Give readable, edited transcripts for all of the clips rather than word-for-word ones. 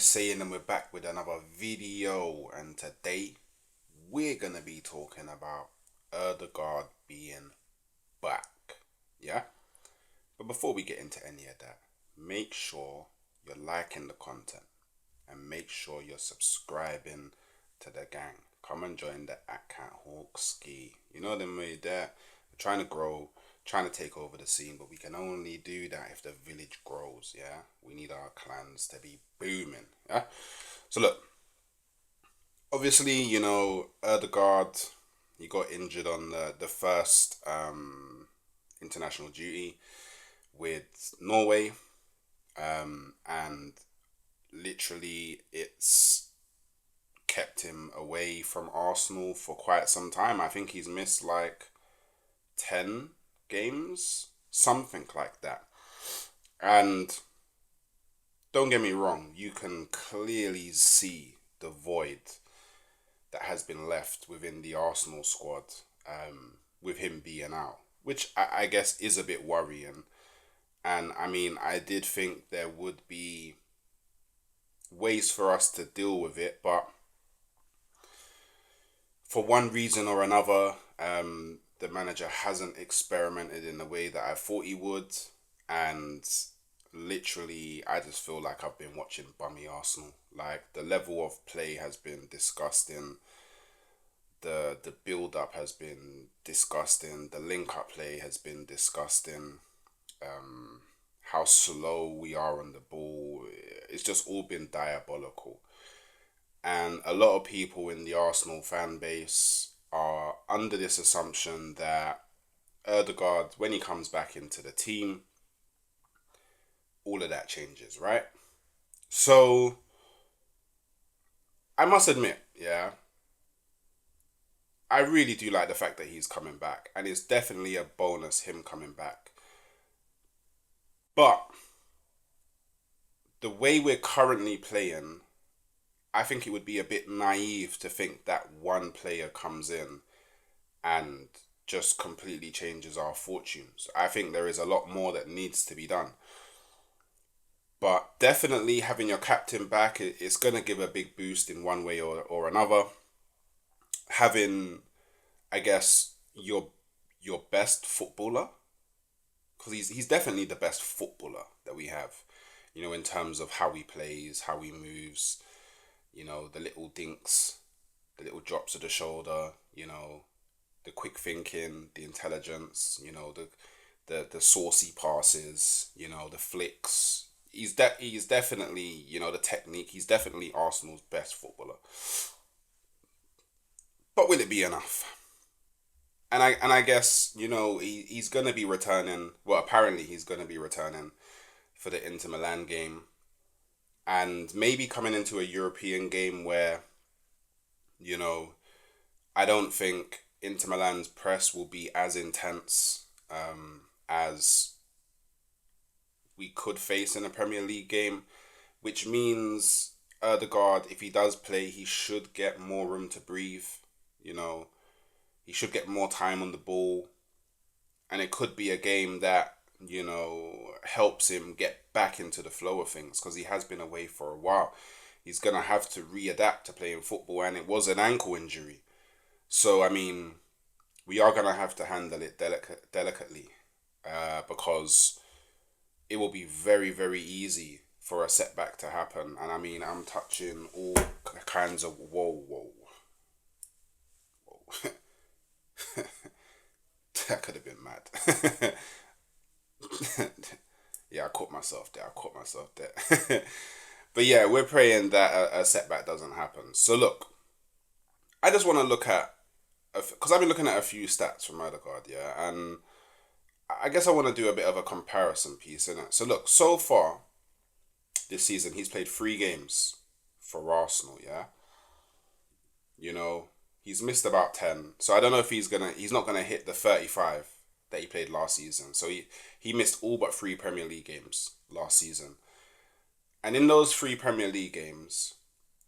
saying, and we're back with another video. And today we're gonna be talking about Odegaard being back. Yeah? But before we get into any of that, make sure you're liking the content and make sure you're subscribing to the gang. Come and join the Account Hawk Ski. You know them way there. We're trying to grow, trying to take over the scene, but we can only do that if the village grows. Yeah, we need our clans to be booming. Yeah. So look, obviously, Erdegaard, he got injured on the first international duty with Norway, and literally it's kept him away from Arsenal for quite some time. I think he's missed like 10 games, something like that. And don't get me wrong, you can clearly see the void that has been left within the Arsenal squad, with him being out, which I guess is a bit worrying. And I mean, I did think there would be ways for us to deal with it, but for one reason or another, the manager hasn't experimented in the way that I thought he would, and literally, I just feel like I've been watching bummy Arsenal. Like the level of play has been disgusting. The build up has been disgusting. The link up play has been disgusting. How slow we are on the ball. It's just all been diabolical. And a lot of people in the Arsenal fan base are under this assumption that Erdegaard, when he comes back into the team, all of that changes, right? So, I must admit, yeah, I really do like the fact that he's coming back. And it's definitely a bonus, him coming back. But, the way we're currently playing, I think it would be a bit naive to think that one player comes in and just completely changes our fortunes. I think there is a lot more that needs to be done. But definitely having your captain back is going to give a big boost in one way or another. Having, I guess, your best footballer, because he's definitely the best footballer that we have, in terms of how he plays, how he moves, the little dinks, the little drops of the shoulder, the quick thinking, the intelligence, the saucy passes, the flicks. He's definitely, the technique. He's definitely Arsenal's best footballer. But will it be enough? And I guess, he's gonna be returning. Well, apparently he's gonna be returning for the Inter Milan game, and maybe coming into a European game where, you know, I don't think Inter Milan's press will be as intense, as we could face in a Premier League game, which means Erdegaard, if he does play, he should get more room to breathe. You know, he should get more time on the ball, and it could be a game that, helps him get back into the flow of things, because he has been away for a while. He's gonna have to readapt to playing football, and it was an ankle injury. So I mean, we are gonna have to handle it delicately, because it will be very, very easy for a setback to happen. And I mean, I'm touching all kinds of whoa. That could have been mad. Yeah, I caught myself there. But yeah, we're praying that a setback doesn't happen. So look, I just want to look at, because I've been looking at a few stats from Odegaard, yeah, and I guess I want to do a bit of a comparison piece in it. So look, so far this season, he's played 3 games for Arsenal, yeah. He's missed about 10. So I don't know if he's not gonna hit the 35 that he played last season. So he missed all but 3 Premier League games last season. And in those 3 Premier League games,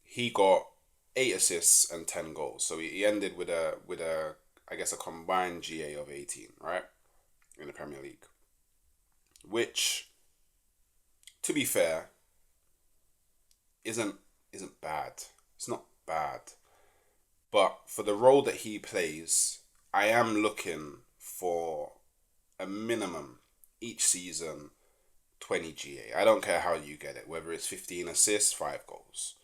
he got 8 assists and 10 goals. So he ended with a I guess a combined GA of 18, right? In the Premier League. Which, to be fair, isn't isn't bad. It's not bad. But for the role that he plays, I am looking for a minimum each season 20 GA. I don't care how you get it, whether it's 15 assists, 5 goals.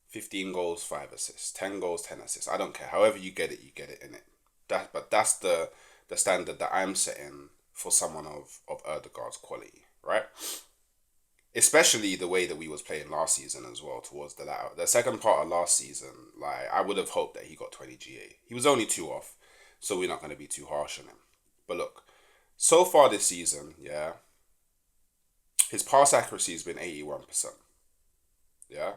15 goals, 5 assists. 10 goals, 10 assists. I don't care. However you get it in it. But that's the standard that I'm setting for someone of Odegaard's quality, right? Especially the way that we was playing last season as well, towards the latter. The second part of last season, like, I would have hoped that he got 20 GA. He was only 2 off, so we're not going to be too harsh on him. But look, so far this season, yeah, his pass accuracy has been 81%. Yeah.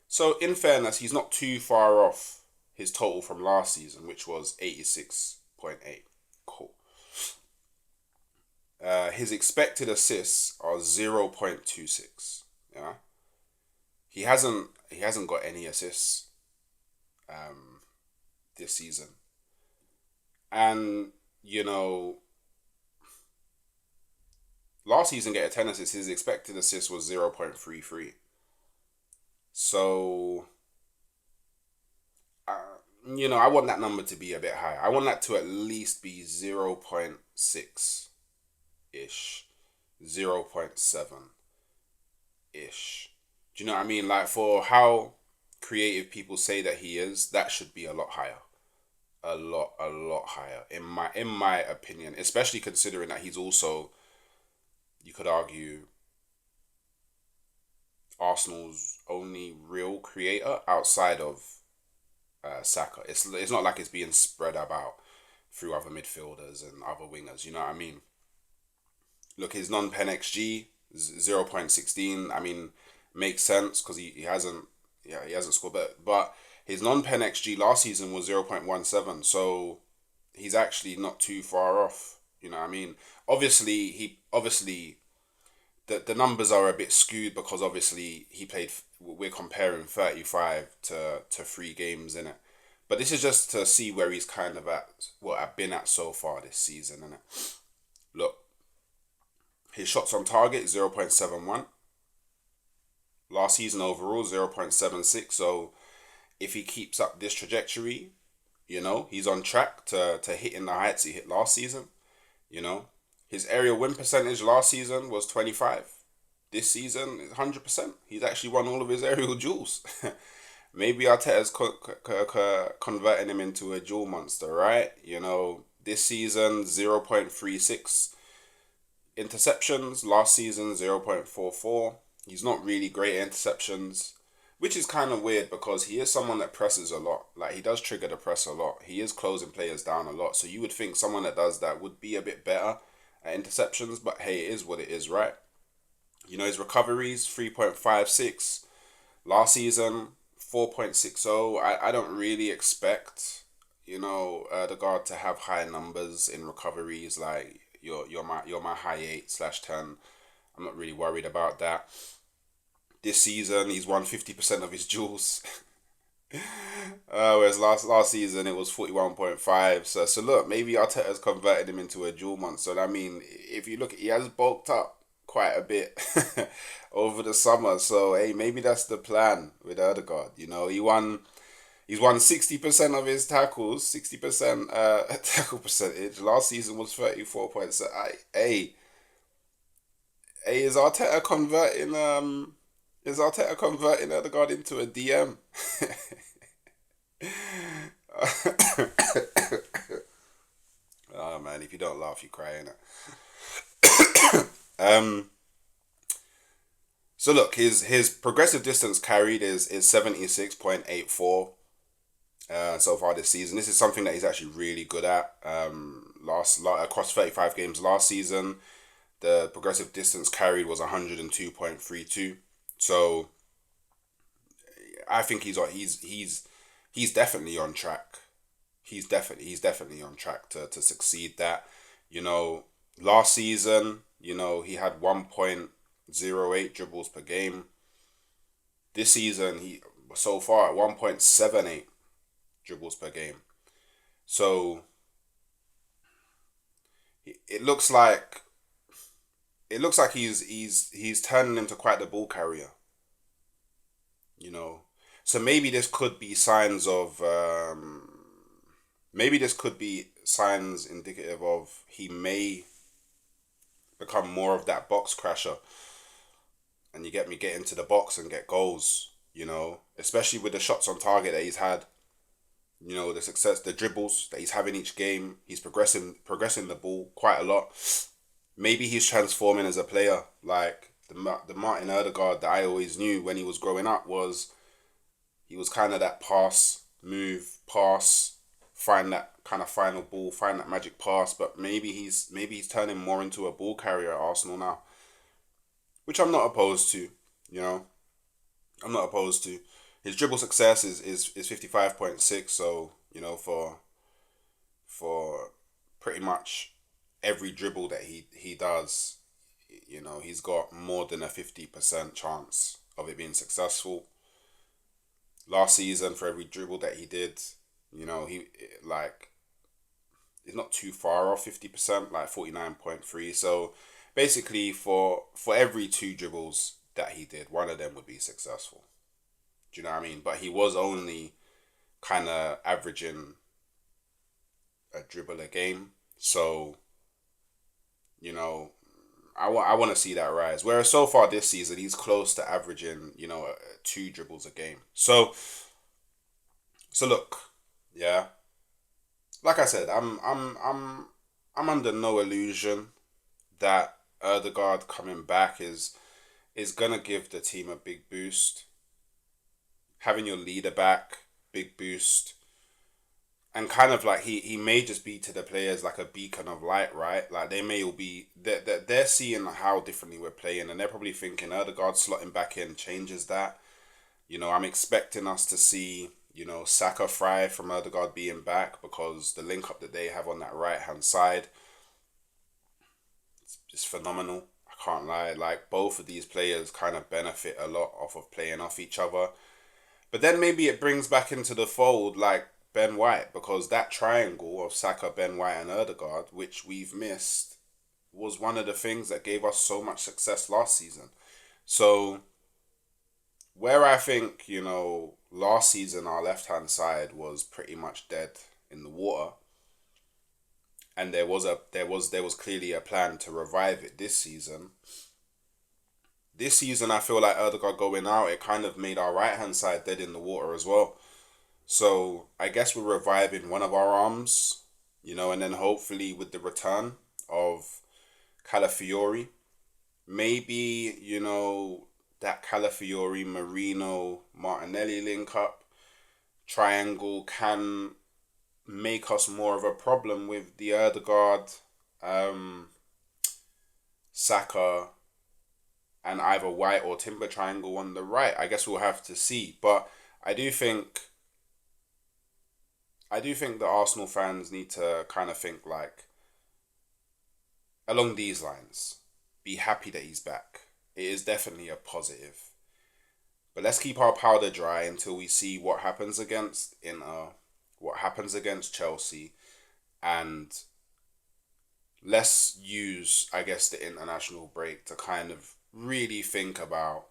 So in fairness, he's not too far off his total from last season, which was 86.8. Cool. His expected assists are 0.26. Yeah. He hasn't got any assists this season. And last season getting 10 assists, his expected assist was 0.33. So I want that number to be a bit higher. I want that to at least be 0.6 ish, 0.7 ish. Do you know what I mean? Like, for how creative people say that he is, that should be a lot higher. A lot higher in my opinion, especially considering that he's also, you could argue, Arsenal's only real creator outside of Saka. It's not like it's being spread about through other midfielders and other wingers. You know what I mean? Look, his non-pen XG 0.16. I mean, makes sense because he hasn't, he hasn't scored, but his non-pen XG last season was 0.17. So he's actually not too far off. You know what I mean? Obviously the numbers are a bit skewed because obviously he played. We're comparing 35 to 3 games in it, but this is just to see where he's kind of at, what I've been at so far this season. In it, look, his shots on target 0.71. Last season overall 0.76. So if he keeps up this trajectory, he's on track to hitting the heights he hit last season. You know, his aerial win percentage last season was 25. This season is 100%. He's actually won all of his aerial duels. Maybe Arteta's converting him into a duel monster, right? This season 0.36 interceptions. Last season 0.44. He's not really great at interceptions, which is kind of weird because he is someone that presses a lot. Like, he does trigger the press a lot. He is closing players down a lot. So you would think someone that does that would be a bit better at interceptions, but hey, it is what it is, right? His recoveries 3.56. Last season 4.60. I don't really expect, Odegaard to have high numbers in recoveries. Like, you're my high 8/10. I'm not really worried about that. This season he's won 50% of his duels. Whereas last season it was 41.5. So look, maybe Arteta's converted him into a duel monster. I mean, if you look, he has bulked up quite a bit over the summer. So hey, maybe that's the plan with Odegaard. He's won 60% of his tackles, 60% tackle percentage. Last season was 34.7. Hey, is Arteta converting Odegaard into a DM? Oh man, if you don't laugh, you cry, innit? So look, his progressive distance carried is 76.84 so far this season. This is something that he's actually really good at. Across 35 games last season, the progressive distance carried was 102.32. So I think he's definitely on track. He's definitely on track to succeed that. Last season, he had 1.08 dribbles per game. This season, he so far at 1.78 dribbles per game. So it looks like he's turning into quite the ball carrier. you know. So maybe this could be signs of maybe this could be signs indicative of he may become more of that box crasher, and you get me, get into the box and get goals, you know, especially with the shots on target that he's had, you know, the success, the dribbles that he's having each game. He's progressing the ball quite a lot. Maybe he's transforming as a player. Like the Martin Odegaard that I always knew when he was growing up was, he was kind of that pass, move, pass, find that kind of final ball, find that magic pass. But maybe he's turning more into a ball carrier at Arsenal now, which I'm not opposed to. You know, I'm not opposed to. His dribble success is 55.6. So you know, for pretty much every dribble that he does, you know, he's got more than a 50% chance of it being successful. Last season, for every dribble that he did, you know, he like he's not too far off 50%, like 49.3. So basically, for every two dribbles that he did, one of them would be successful. Do you know what I mean? But he was only kind of averaging a dribble a game. So, you know, I want to see that rise. Whereas so far this season, he's close to averaging, you know, two dribbles a game. So look, yeah, like I said, I'm under no illusion that Erdegaard coming back is gonna give the team a big boost. Having your leader back, big boost. And kind of like he may just be to the players like a beacon of light, right? Like they may all be they're seeing how differently we're playing, and they're probably thinking Erdegaard slotting back in changes that. You know, I'm expecting us to see, you know, Saka thrive from Erdegaard being back, because the link up that they have on that right hand side is phenomenal. I can't lie. Like both of these players kind of benefit a lot off of playing off each other. But then maybe it brings back into the fold like Ben White, because that triangle of Saka, Ben White, and Erdegaard, which we've missed, was one of the things that gave us so much success last season. So where I think, you know, last season our left hand side was pretty much dead in the water, and there was clearly a plan to revive it this season. This season, I feel like Erdegaard going out, it kind of made our right hand side dead in the water as well. So I guess we're reviving one of our arms, you know, and then hopefully with the return of Calafiori, maybe, you know, that Calafiori Marino Martinelli link up triangle can make us more of a problem with the Erdegaard, um, Saka, and either White or Timber triangle on the right. I guess we'll have to see. But I do think I do think the Arsenal fans need to kind of think like along these lines. Be happy that he's back. It is definitely a positive. But let's keep our powder dry until we see what happens against Inter, what happens against Chelsea, and let's use, I guess, the international break to kind of really think about,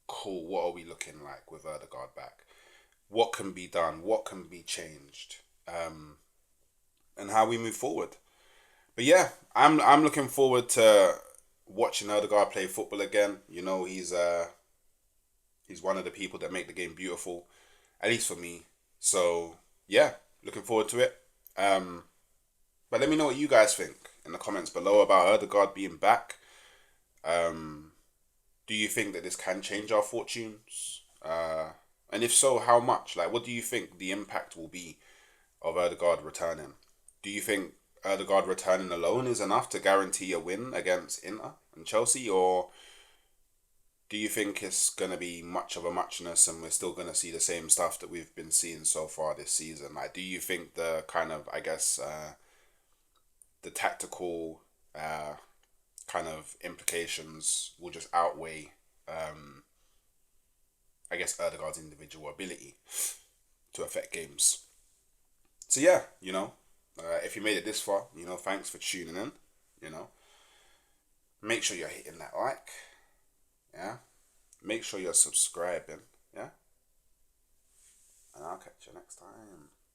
cool, what are we looking like with Erdegaard back? What can be done? What can be changed? And how we move forward. But yeah, I'm looking forward to watching Odegaard play football again. You know, he's one of the people that make the game beautiful, at least for me. So yeah, looking forward to it. Um, but let me know what you guys think in the comments below about Odegaard being back. Um, do you think that this can change our fortunes? And if so, how much? Like, what do you think the impact will be of Odegaard returning? Do you think Odegaard returning alone is enough to guarantee a win against Inter and Chelsea, or do you think it's gonna be much of a muchness and we're still gonna see the same stuff that we've been seeing so far this season? Like, do you think the kind of, I guess, the tactical kind of implications will just outweigh, I guess, Erdegaard's individual ability to affect games? So yeah, you know, if you made it this far, you know, thanks for tuning in. You know, make sure you're hitting that like. Yeah, make sure you're subscribing. Yeah, and I'll catch you next time.